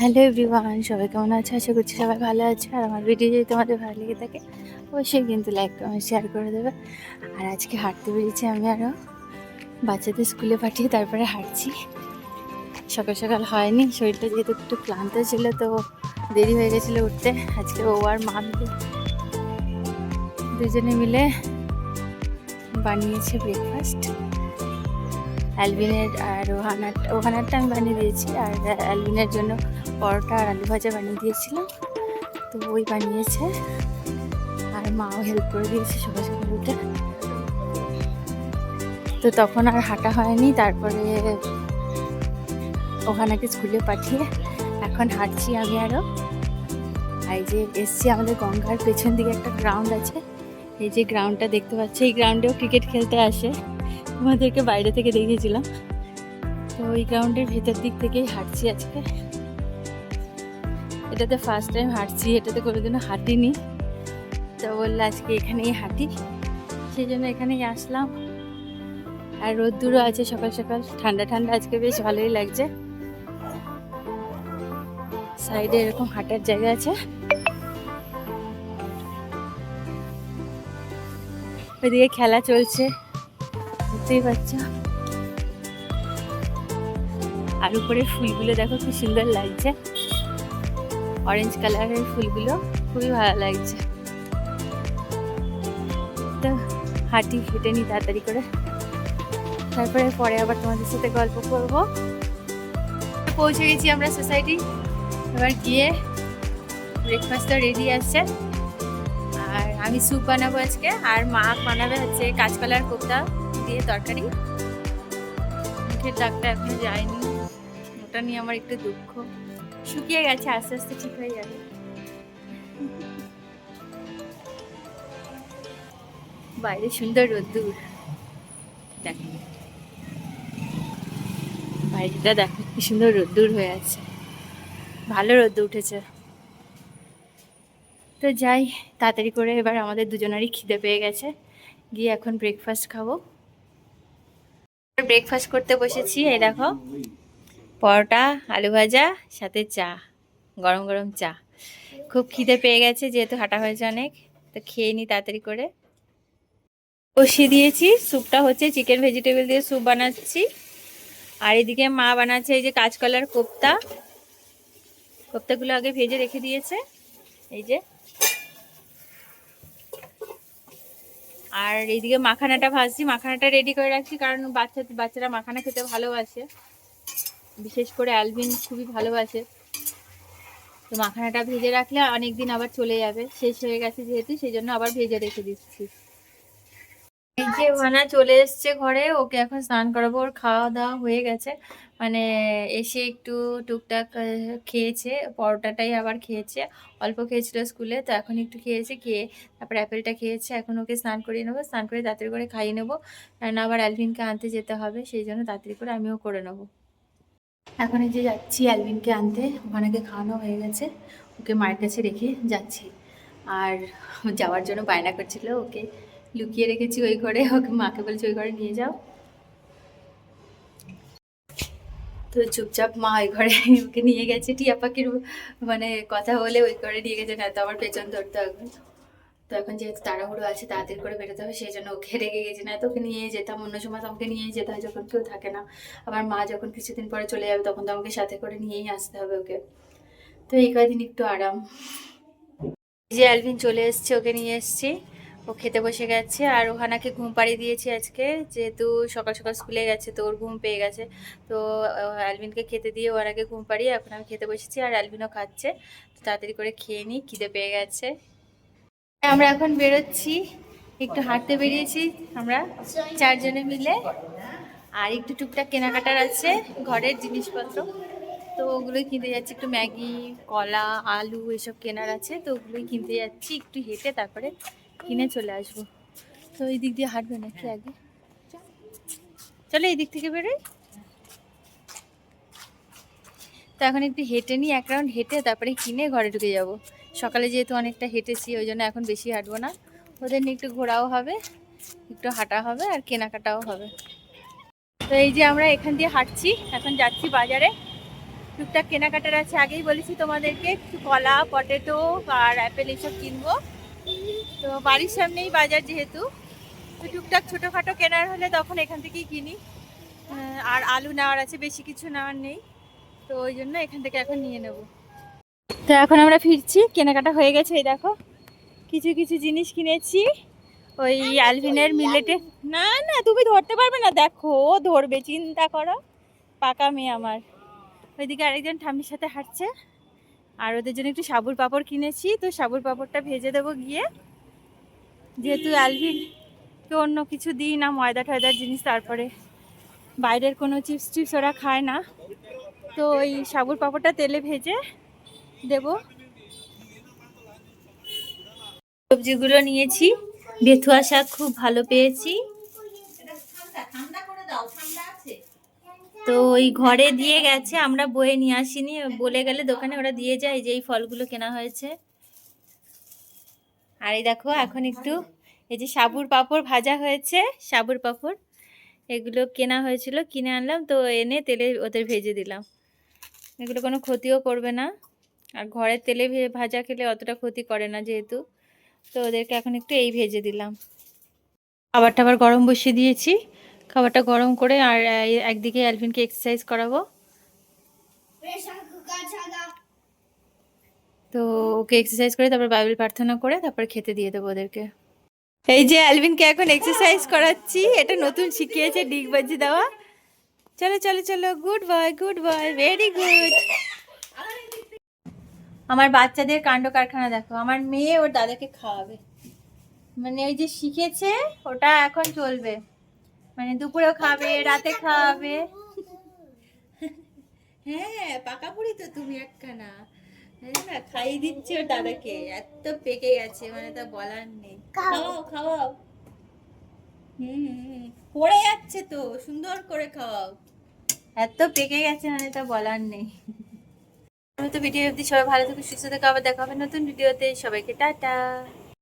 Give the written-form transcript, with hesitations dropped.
Hello everyone, সবাই কেমন আছে? আশা করছি সবাই ভালো আছে। আর আমার ভিডিও যদি তোমাদের ভালো লেগে থাকে অবশ্যই কিন্তু লাইক কমেন্ট শেয়ার করে দেবে। আর আজকে হাঁটতে বেরিয়েছি আমি আরও, বাচ্চাদের স্কুলে পাঠিয়ে তারপরে হাঁটছি। সকাল সকাল হয়নি, শরীরটা যেহেতু একটু ক্লান্ত ছিল তো দেরি হয়ে গেছিলো উঠতে। আজকে ও আর মা দুজনে মিলে বানিয়েছে ব্রেকফাস্ট। অ্যালভিনের আর ওহানারটা আমি বানিয়ে দিয়েছি, আর অ্যালভিনের জন্য পরোটা আর আলু ভাজা বানিয়ে দিয়েছিলাম, তো ওই বানিয়েছে। আর মাও হেল্প করে দিয়েছে সকাল সকাল উঠে। তো তখন আর হাঁটা হয়নি, তারপরে ওখানাকে স্কুলে পাঠিয়ে এখন হাঁটছি আমি আরও। আর এই যে এসছি আমাদের গঙ্গার পেছন দিকে একটা গ্রাউন্ড আছে, এই যে গ্রাউন্ডটা দেখতে পাচ্ছি, এই গ্রাউন্ডেও ক্রিকেট খেলতে আসে, তোমাদেরকে বাইরে থেকে দেখিয়েছিলাম। তো ওই গ্রাউন্ডের ভেতর দিক থেকেই হাঁটছি আজকে। এটাতে ফার্স্ট টাইম হাঁটছি, এটাতে কোনোদিনও হাঁটিনি, তো বললে আজকে এখানেই হাঁটি, সেই জন্য এখানেই আসলাম। আর রোদ্দুরও আছে সকাল সকাল, ঠান্ডা ঠান্ডা আজকে বেশ ভালোই লাগছে। সাইডে এরকম হাঁটার জায়গা আছে, ওইদিকে খেলা চলছে বুঝতেই পারছো। আর উপরে ফুলগুলো দেখো কি সুন্দর লাগছে, অরেঞ্জ কালারের ফুলগুলো খুবই ভালো লাগছে। তো হাঁটি, হেঁটে নি তাড়াতাড়ি করে, তারপরে পরে আবার তোমাদের সাথে গল্প করব। পৌঁছে গেছি আমরা সোসাইটি, এবার গিয়ে ব্রেকফাস্টটা রেডি আছে। আর আমি স্যুপ বানাবো আজকে, আর মা বানাবে হচ্ছে কাঁচকলার কোপ্তা দিয়ে তরকারি। মুখের দাগটা এখনো যায়নি, ওটা নিয়ে আমার একটু দুঃখ। শুকিয়ে গেছে, আস্তে আস্তে ঠিক হয়ে যাবে। বাইরে সুন্দর রোদ্দুর, দেখো বাইরেটা দেখো কি সুন্দর রোদ্দুর হয়ে আছে, ভালো রোদ্দুর উঠেছে। তো যাই তাড়াতাড়ি করে, এবার আমাদের দুজনেরই খিদে পেয়ে গেছে, গিয়ে এখন ব্রেকফাস্ট খাবো। ব্রেকফাস্ট করতে বসেছি, এই দেখো পরোটা আলু ভাজা সাথে চা, গরম গরম চা। খুব খিদে পেয়ে গেছে যেহেতু হাঁটা হয়েছে অনেক, তো খেয়ে নি তাড়াতাড়ি করে। বসিয়ে দিয়েছি, স্যুপটা হচ্ছে চিকেন ভেজিটেবল দিয়ে স্যুপ বানাচ্ছি। আর এদিকে মা বানাচ্ছে এই যে কাঁচকলার কোপ্তা, কোপ্তাগুলো আগে ভেজে রেখে দিয়েছে এই যে। আর এইদিকে মাখানাটা ভাজছি, মাখানাটা রেডি করে রাখছি, কারণ বাচ্চারা মাখানা খেতে ভালোবাসে, বিশেষ করে অ্যালভিন খুবই ভালোবাসে। তো মাখানাটা ভেজে রাখলে অনেকদিন আবার চলে যাবে, শেষ হয়ে গেছে যেহেতু, সেই জন্য আবার ভেজে রেখে দিচ্ছি। এই যে ভানা চলে এসছে ঘরে, ওকে এখন স্নান করাবো। ওর খাওয়া দাওয়া হয়ে গেছে, মানে এসে একটু টুকটাক খেয়েছে, পরোটাটাই আবার খেয়েছে, অল্প খেয়েছিল স্কুলে, তো এখন একটু খেয়েছে, খেয়ে তারপর অ্যাপেলটা খেয়েছে। এখন ওকে স্নান করিয়ে নেবো, স্নান করে তাড়াতাড়ি করে খাইয়ে নেবো, কারণ আবার অ্যালভিনকে আনতে যেতে হবে, সেই জন্য তাড়াতাড়ি করে আমিও করে নেবো। এখন এই যে যাচ্ছি অ্যালভিনকে আনতে, ওখানে খাওয়ানো হয়ে গেছে, ওকে মায়ের কাছে রেখে যাচ্ছি। আর যাওয়ার জন্য বায়না করছিল, ওকে লুকিয়ে রেখেছি ওই ঘরে, ওকে মাকে বলছি ওই ঘরে নিয়ে যাও। তো চুপচাপ মা ওই ঘরে ওকে নিয়ে গেছে, টিয়া পাখির মানে কথা বলে ওই ঘরে নিয়ে গেছে, না তো আমার পেছন ধরতে হবে। তো এখন যেহেতু তাড়াহুড়ো আছে, তাড়াতাড়ি করে বেরোতে হবে, সেই জন্য ওকে রেখে গেছি, না তো ওকে নিয়ে যেতাম। অন্য সময় তো আমাকে নিয়েই যেতে হয় যখন কেউ থাকে না, আবার মা যখন কিছুদিন পরে চলে যাবে তখন তো আমাকে সাথে করে নিয়েই আসতে হবে ওকে। তো এই কয়দিন একটু আরাম। এই যে অ্যালভিন চলে এসছে, ওকে নিয়ে এসছি, ও খেতে বসে গেছে। আর ওহানাকে ঘুম পাড়িয়ে দিয়েছি আজকে, যেহেতু সকাল সকাল স্কুলে গেছে তো ওর ঘুম পেয়ে গেছে। তো অ্যালভিনকে খেতে দিয়ে ওর আগে ঘুম পাড়িয়ে এখন আমি খেতে বসেছি, আর অ্যালভিনও খাচ্ছে। তো তাড়াতাড়ি করে খেয়ে নিই, খিদে পেয়ে গেছে। আমরা এখন বেরোচ্ছি, একটু হাঁটতে বেরিয়েছি আমরা চারজনে মিলে। আর একটু টুকটাক কেনাকাটার আছে, ঘরের জিনিসপত্র, তো ওগুলোই কিনতে যাচ্ছি। একটু ম্যাগি, কলা, আলু এসব কেনার আছে, তো ওগুলোই কিনতে যাচ্ছি। একটু হেঁটে তারপরে কিনে চলে আসবো। তো এই দিক দিয়ে হাঁটবে নাকি আগে? চলো এই দিক থেকে বেরোই। তো এখন একটু হেঁটে নিই, এক রাউন্ড হেঁটে তারপরে কিনে ঘরে ঢুকে যাব। সকালে যেহেতু অনেকটা হেঁটেছি, ওই জন্য এখন বেশি হাঁটবো না, ওদের নিয়ে একটু ঘোরাও হবে, একটু হাঁটা হবে, আর কেনাকাটাও হবে। তো এই যে আমরা এখান দিয়ে হাঁটছি, এখন যাচ্ছি বাজারে। টুকটাক কেনাকাটার আছে, আগেই বলেছি তোমাদেরকে, একটু কলা, পটেটো আর অ্যাপেল এইসব কিনবো। তো বাড়ির সামনেই বাজার যেহেতু, তো টুকটাক ছোটোখাটো কেনার হলে তখন এখান থেকেই কিনি। আর আলু নেওয়ার আছে, বেশি কিছু নেওয়ার নেই, তো ওই জন্য এখান থেকে এখন নিয়ে নেব। তো এখন আমরা ফিরছি, কেনাকাটা হয়ে গেছে। এই দেখো কিছু কিছু জিনিস কিনেছি, ওই অ্যালভিনের মিলেটে। না না, তুমি ধরতে পারবে না, দেখো ও ধরবে, চিন্তা করো, পাকা মেয়ে আমার। ওইদিকে আরেকজন ঠাম্মির সাথে হাঁটছে। আর ওদের জন্য একটু সাবুর পাঁপড় কিনেছি, তো সাবুর পাঁপড়টা ভেজে দেবো গিয়ে, যেহেতু অ্যালভিনকে অন্য কিছু দিই না, ময়দা টয়দার জিনিস, তারপরে বাইরের কোনো চিপস টিপস ওরা খায় না, তো ওই সাবুর পাঁপড়টা তেলে ভেজে দেবো। সবজিগুলো নিয়েছি, বেথুয়া শাক খুব ভালো পেয়েছি, তো ওই ঘরে দিয়ে গেছে, আমরা বয়ে নিয়ে আসিনি, বলে গেলে দোকানে ওরা দিয়ে যায়, যে এই ফলগুলো কেনা হয়েছে। আর এই দেখো এখন একটু এই যে সাবুর পাঁপড় ভাজা হয়েছে, সাবুর পাঁপড় এগুলো কেনা হয়েছিল, কিনে আনলাম, তো এনে তেলে ওদের ভেজে দিলাম। এগুলো কোনো ক্ষতিও করবে না, আর ঘরের তেলে ভাজা খেলে অতটা ক্ষতি করে না যেহেতু, তো ওদেরকে এখন একটু এই ভেজে দিলাম। খাবারটা আবার গরম বসিয়ে দিয়েছি, খাবারটা গরম করে, আর একদিকে অ্যালভিনকে এক্সারসাইজ করাবো, তো ওকে এক্সারসাইজ করে তারপর বাইবেল প্রার্থনা করে তারপর খেতে দিয়ে দেবো ওদেরকে। এই যে অ্যালভিনকে এখন এক্সারসাইজ করাচ্ছি, এটা নতুন শিখিয়েছে ডিগবাজি দেওয়া। চলো চলো চলো, গুড বয়, ভেরি গুড। আমার বাচ্চাদের কাণ্ড কারখানা দেখো, আমার মেয়ে ওর দাদাকে খাওয়াবে, মানে ওই যে শিখেছে ওটা এখন চলবে, মানে দুপুরেও খাবে, রাতে খাওয়াবে। হ্যাঁ পাকা বুড়ি তো তুমি একখানা, না খাইয়ে দিচ্ছে ওর দাদাকে, এত পেকে গেছে মানে তা বলার নেই। খাওয়াও খাওয়াও, পড়ে যাচ্ছে তো, সুন্দর করে খাওয়াও, এত পেকে গেছে মানে তা বলার নেই। তো ভিডিও অবধি সবাই ভালো থেকো, সুস্থ থেকো, আবার দেখা হবে নতুন ভিডিওতে, সবাইকে টাটা।